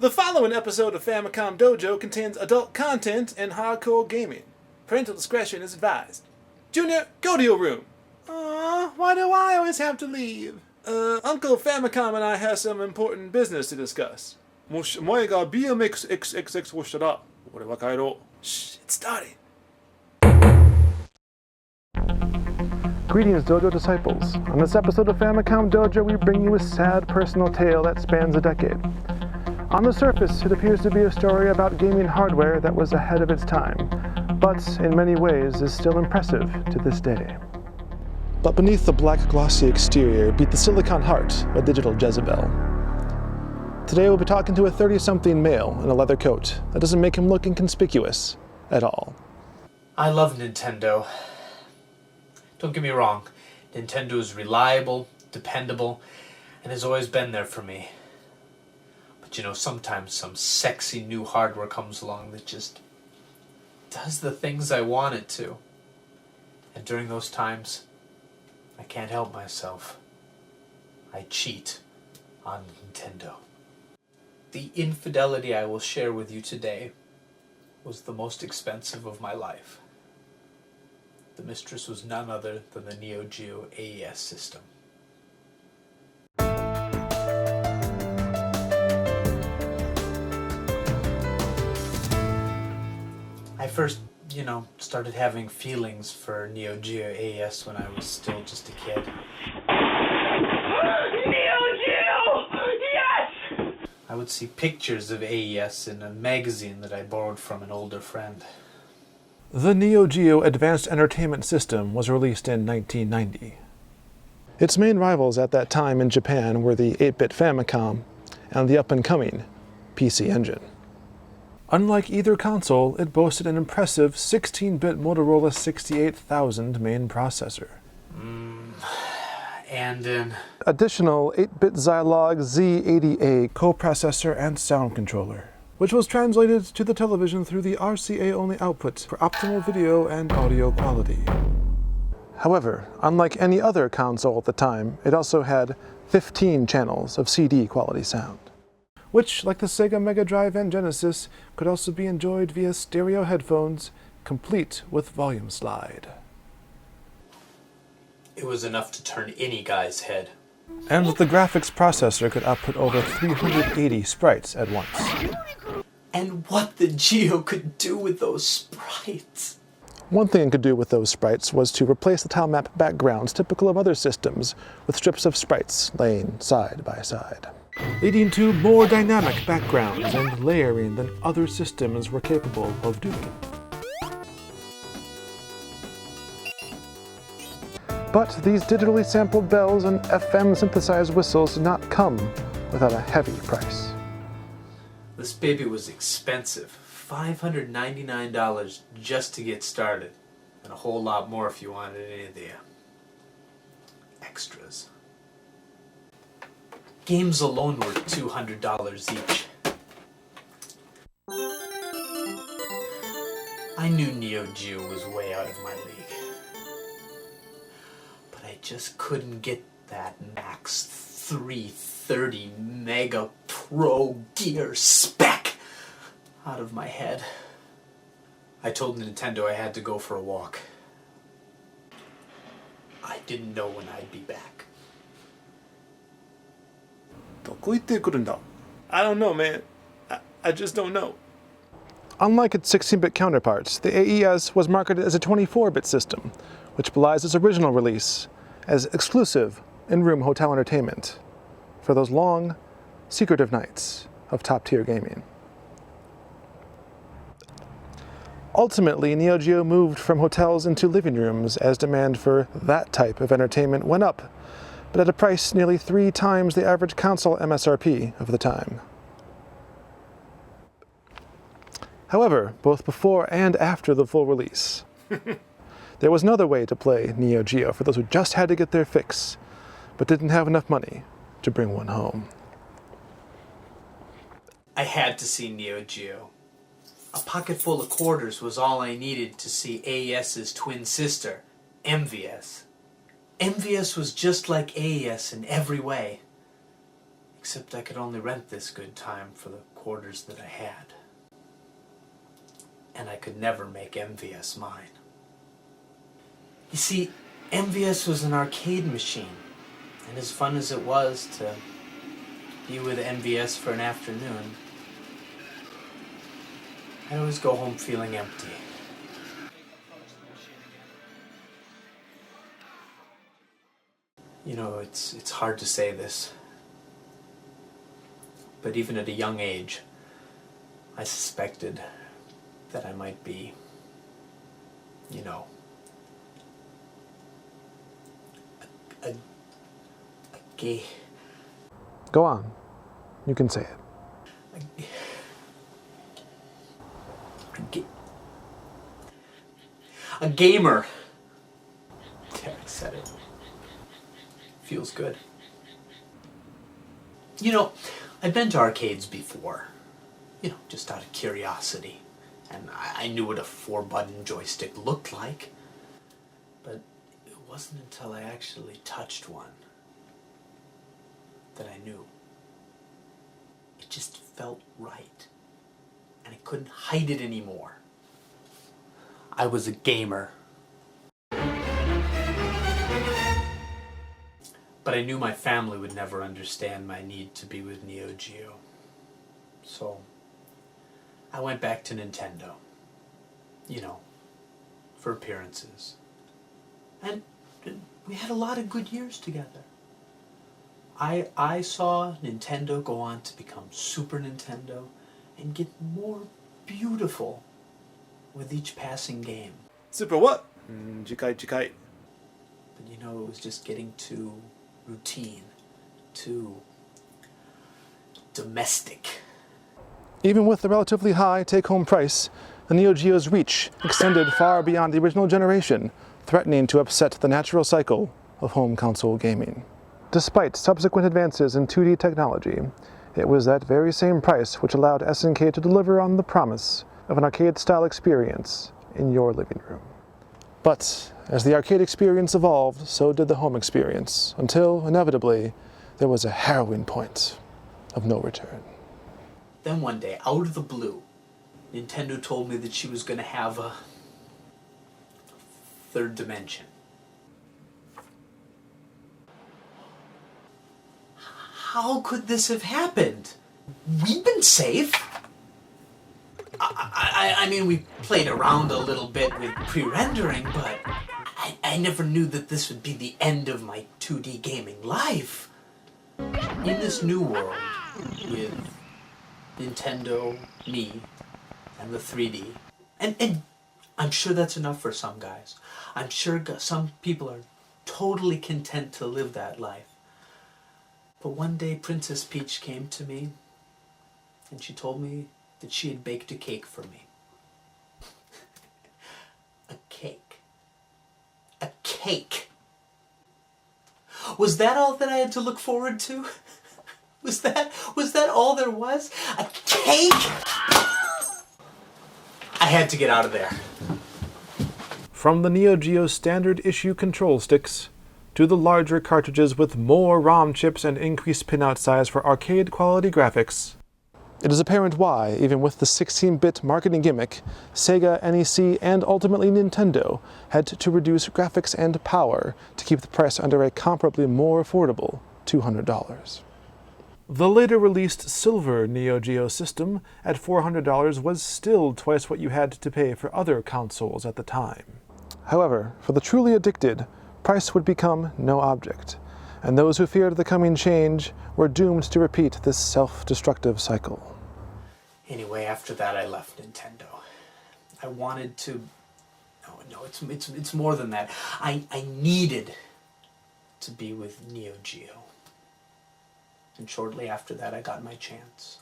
The following episode of Famicom Dojo contains adult content and hardcore gaming. Parental discretion is advised. Junior, go to your room. Why do I always have to leave? Uncle Famicom and I have some important business to discuss. Shh, it's starting. Greetings, Dojo disciples. On this episode of Famicom Dojo, we bring you a sad personal tale that spans a decade. On the surface, it appears to be a story about gaming hardware that was ahead of its time, but in many ways is still impressive to this day. But beneath the black glossy exterior beat the silicon heart of digital Jezebel. Today we'll be talking to a 30-something male in a leather coat that doesn't make him look inconspicuous at all. I love Nintendo. Don't get me wrong, Nintendo is reliable, dependable, and has always been there for me. But you know, sometimes some sexy new hardware comes along that just does the things I want it to. And during those times, I can't help myself. I cheat on Nintendo. The infidelity I will share with you today was the most expensive of my life. The mistress was none other than the Neo Geo AES system. I first, started having feelings for Neo Geo AES when I was still just a kid. Neo Geo! Yes! I would see pictures of AES in a magazine that I borrowed from an older friend. The Neo Geo Advanced Entertainment System was released in 1990. Its main rivals at that time in Japan were the 8-bit Famicom and the up-and-coming PC Engine. Unlike either console, it boasted an impressive 16-bit Motorola 68000 main processor. And an additional 8-bit Zilog Z80A coprocessor and sound controller, which was translated to the television through the RCA-only output for optimal video and audio quality. However, unlike any other console at the time, it also had 15 channels of CD quality sound, which, like the Sega Mega Drive and Genesis, could also be enjoyed via stereo headphones, complete with volume slide. it was enough to turn any guy's head. And the graphics processor could output over 380 sprites at once. And what the Geo could do with those sprites! One thing it could do with those sprites was to replace the tile map backgrounds typical of other systems with strips of sprites laying side by side, leading to more dynamic backgrounds and layering than other systems were capable of doing. But these digitally sampled bells and FM synthesized whistles did not come without a heavy price. This baby was expensive. $599 just to get started. And a whole lot more if you wanted any of the extras. Games alone were $200 each. I knew Neo Geo was way out of my league. But I just couldn't get that max 330 Mega Pro Gear spec out of my head. I told Nintendo I had to go for a walk. I didn't know when I'd be back. I don't know, man. I just don't know. Unlike its 16-bit counterparts, the AES was marketed as a 24-bit system, which belies its original release as exclusive in-room hotel entertainment for those long, secretive nights of top-tier gaming. Ultimately, Neo Geo moved from hotels into living rooms as demand for that type of entertainment went up, but at a price nearly 3 times the average console MSRP of the time. However, both before and after the full release, there was another way to play Neo Geo for those who just had to get their fix, but didn't have enough money to bring one home. I had to see Neo Geo. A pocket full of quarters was all I needed to see AES's twin sister, MVS. MVS was just like AES in every way. Except I could only rent this good time for the camcorders that I had. And I could never make MVS mine. You see, MVS was an arcade machine, and as fun as it was to be with MVS for an afternoon, I'd always go home feeling empty. You know, it's hard to say this, but even at a young age, I suspected that I might be, you know, a gay... Go on. You can say it. A gamer. Yeah, I said it. Feels good. You know, I've been to arcades before. You know, just out of curiosity. And I knew what a 4-button joystick looked like. But it wasn't until I actually touched one that I knew. It just felt right. And I couldn't hide it anymore. I was a gamer. But I knew my family would never understand my need to be with Neo Geo. So I went back to Nintendo. You know, for appearances. And we had a lot of good years together. I saw Nintendo go on to become Super Nintendo and get more beautiful with each passing game. Super what? Jikai jikai. But you know, it was just getting too routine, too domestic. Even with the relatively high take-home price, the Neo Geo's reach extended far beyond the original generation, threatening to upset the natural cycle of home console gaming. Despite subsequent advances in 2D technology, it was that very same price which allowed SNK to deliver on the promise of an arcade-style experience in your living room. But as the arcade experience evolved, so did the home experience, until, inevitably, there was a harrowing point of no return. Then one day, out of the blue, Nintendo told me that she was going to have a third dimension. How could this have happened? We've been safe. I mean, we played around a little bit with pre-rendering, but I never knew that this would be the end of my 2D gaming life. In this new world, with Nintendo, me, and the 3D, and I'm sure that's enough for some guys. I'm sure some people are totally content to live that life. But one day Princess Peach came to me and she told me that she had baked a cake for me. A cake. A cake. Was that all that I had to look forward to? Was that all there was? A cake? I had to get out of there. From the Neo Geo standard issue control sticks, to the larger cartridges with more ROM chips and increased pinout size for arcade-quality graphics, it is apparent why, even with the 16-bit marketing gimmick, Sega, NEC, and ultimately Nintendo had to reduce graphics and power to keep the price under a comparably more affordable $200. The later released silver Neo Geo system at $400 was still twice what you had to pay for other consoles at the time. However, for the truly addicted, price would become no object, and those who feared the coming change were doomed to repeat this self-destructive cycle. Anyway, after that I left Nintendo. I wanted to... No, it's more than that. I needed to be with Neo Geo. And shortly after that I got my chance.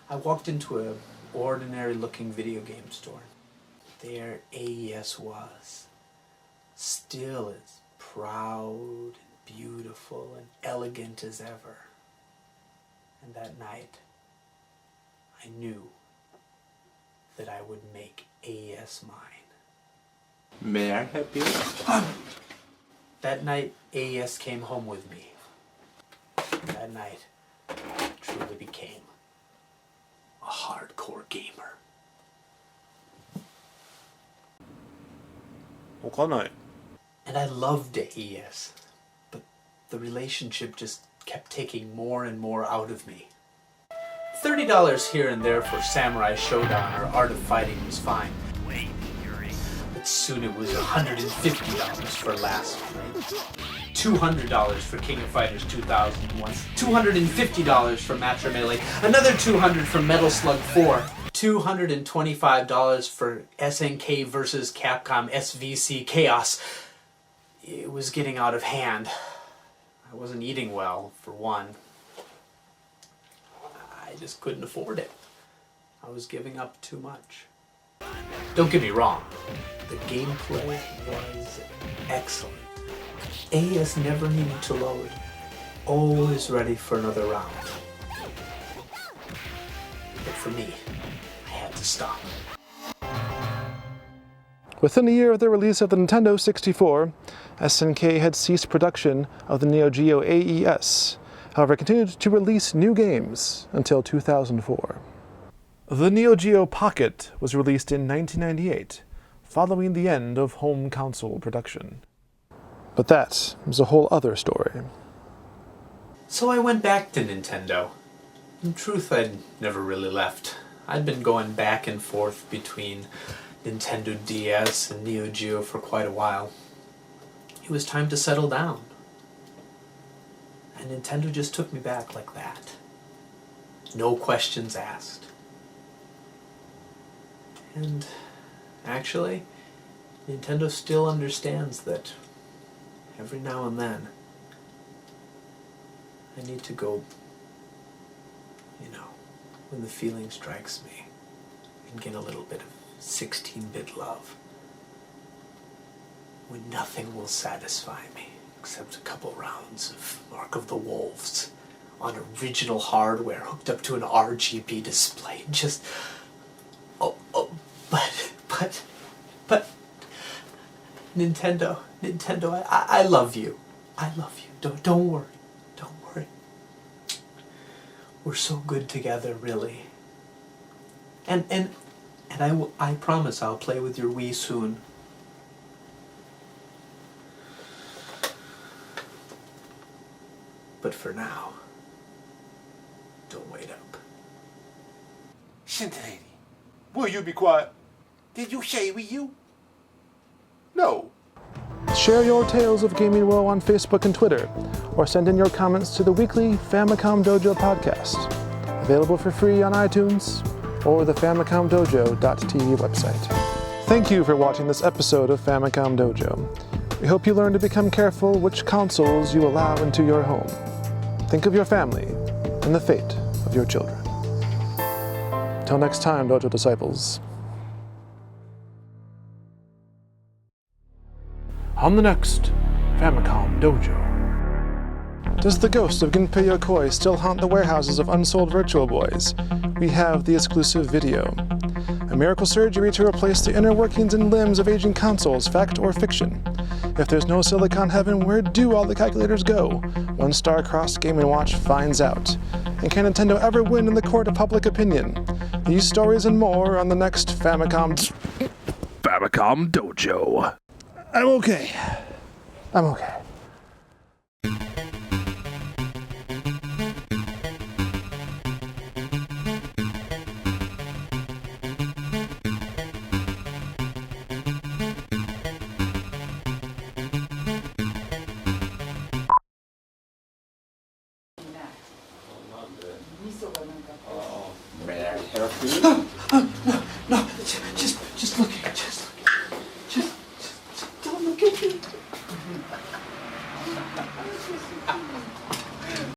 I walked into an ordinary-looking video game store. There AES was. Still as proud and beautiful and elegant as ever. And that night, I knew that I would make AES mine. May I help you? That night, AES came home with me. That night truly became hardcore gamer. 他ない。 And I loved AES, but the relationship just kept taking more and more out of me. $30 here and there for Samurai Showdown or Art of Fighting was fine. But soon it was $150 for Last Blade, $200 for King of Fighters 2001, $250 for Master Melee, another $200 for Metal Slug 4, $225 for SNK vs. Capcom SVC Chaos. It was getting out of hand. I wasn't eating well, for one. I just couldn't afford it. I was giving up too much. Don't get me wrong, the gameplay was excellent. AES never needed to load. Always ready for another round. But for me, I had to stop. Within a year of the release of the Nintendo 64, SNK had ceased production of the Neo Geo AES, however continued to release new games until 2004. The Neo Geo Pocket was released in 1998, following the end of home console production. But that was a whole other story. So I went back to Nintendo. In truth, I'd never really left. I'd been going back and forth between Nintendo DS and Neo Geo for quite a while. It was time to settle down. And Nintendo just took me back like that. No questions asked. And actually, Nintendo still understands that every now and then I need to go, when the feeling strikes me, and get a little bit of 16-bit love. When nothing will satisfy me except a couple rounds of Mark of the Wolves on original hardware hooked up to an RGB display. Just, but, Nintendo, I love you. I love you. Don't worry. We're so good together, really. And I promise I'll play with your Wii soon. But for now, don't wait up. Shinty, will you be quiet? Did you say Wii U? No. Share your tales of gaming woe on Facebook and Twitter, or send in your comments to the weekly Famicom Dojo podcast, available for free on iTunes or the FamicomDojo.tv website. Thank you for watching this episode of Famicom Dojo. We hope you learn to become careful which consoles you allow into your home. Think of your family and the fate of your children. Till next time, Dojo Disciples. On the next Famicom Dojo. Does the ghost of Gunpei Yokoi still haunt the warehouses of unsold Virtual Boys? We have the exclusive video. A miracle surgery to replace the inner workings and limbs of aging consoles, fact or fiction? If there's no Silicon Heaven, where do all the calculators go? One star-crossed Game & Watch finds out. And can Nintendo ever win in the court of public opinion? These stories and more on the next Famicom Dojo. I'm okay.